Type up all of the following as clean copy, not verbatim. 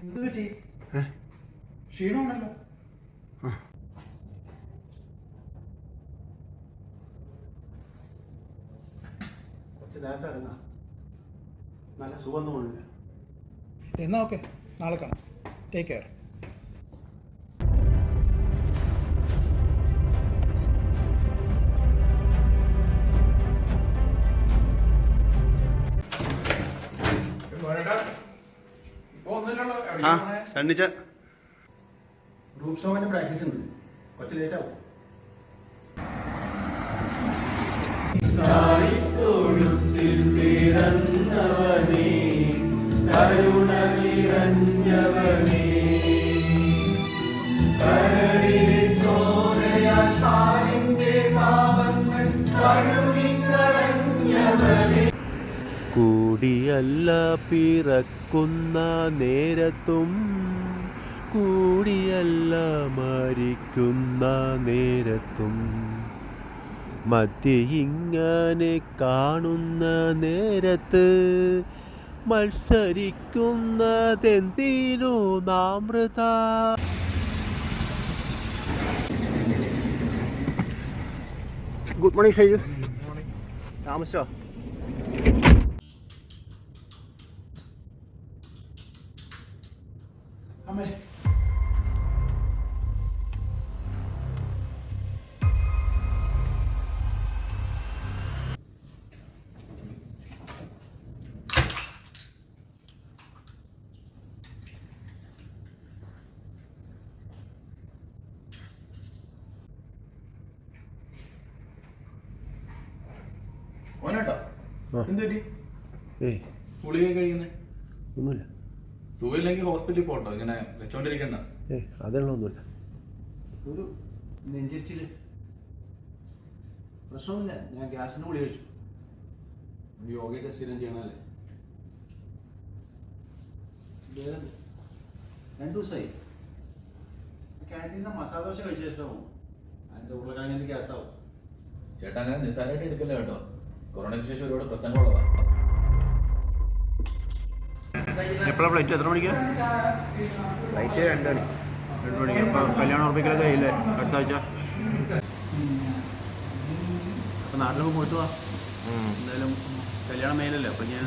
എന്ത് പറ്റി? ക്ഷീണമാണല്ലോ. കുറച്ച് നേരത്തെ ഇറങ്ങാം. നല്ല സുഖം തോന്നുന്നില്ല. എന്നാ ഓക്കെ, നാളെ കാണാം. Take care. ഗ്രൂപ്പ് സോങ്ങിന്റെ പ്രാക്ടീസ് ഉണ്ട്. കുറച്ച് ലേറ്റ് ആവും. കൂടിയല്ല പിറക്കുന്ന നേരത്തും കൂടിയല്ല മരിക്കുന്ന നേരത്തും മധ്യ ഇങ്ങനെ കാണുന്ന നേരത്ത് മത്സരിക്കുന്നതെന്തിനു നാമൃത. Good morning Shaiju. താമസിച്ചോ? അമ്മേ, ഓനേട്ടാ എന്ത് പറ്റി? ഗുളിക കഴിയുന്നേ ഒന്നുമില്ല. സുഖമില്ലെങ്കിൽ ഹോസ്പിറ്റലിൽ പോട്ടോ, ഇങ്ങനെ വെച്ചോണ്ടിരിക്കണ്ട. അതിനുള്ള ഒന്നുമില്ല. ഒരു നെഞ്ചിരിച്ചില് പ്രശ്നമൊന്നുമില്ല. ഞാൻ ഗ്യാസിന് ഗുളിക കഴിച്ചു. യോഗയൊക്കെ സ്ഥിരം ചെയ്യണല്ലേ. 2 ദിവസമായി. ക്യാൻറ്റീനിൽ മസാല ദോശ കഴിച്ച ശേഷമാവും അതിൻ്റെ ഉരുളക്കിഴങ്ങിൻ്റെ ഗ്യാസാവും. ചേട്ടാ അങ്ങനെ നിസ്സാരമായിട്ട് എടുക്കല്ലോ കേട്ടോ. കൊറോണയ്ക്ക് ശേഷം ഒരുപാട് പ്രശ്നങ്ങളുള്ളതാ. എപ്പോഴാണ് ഫ്ലൈറ്റ്? എത്ര മണിക്കാ ഫ്ലൈറ്റ്? 2 മണി. 2 മണിക്ക്. അപ്പോൾ കല്യാണം ഉറപ്പിക്കലൊക്കെ ആയില്ലേ അടുത്ത ആഴ്ച? അപ്പോൾ നാട്ടിലൊക്കെ പോയിട്ട് വാ. എന്തായാലും കല്യാണം മേലല്ലേ. അപ്പം ഞാൻ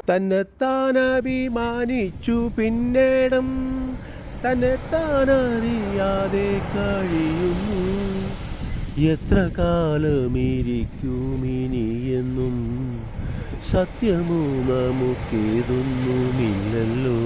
തന്നെത്താൻ അഭിമാനിച്ചു പിന്നേടം തന്നെത്താനറിയാതെ കഴിയുന്നു. എത്ര കാലമിരിക്കുമിനിയെന്നും സത്യമോ നമുക്കേതൊന്നുമില്ലല്ലോ.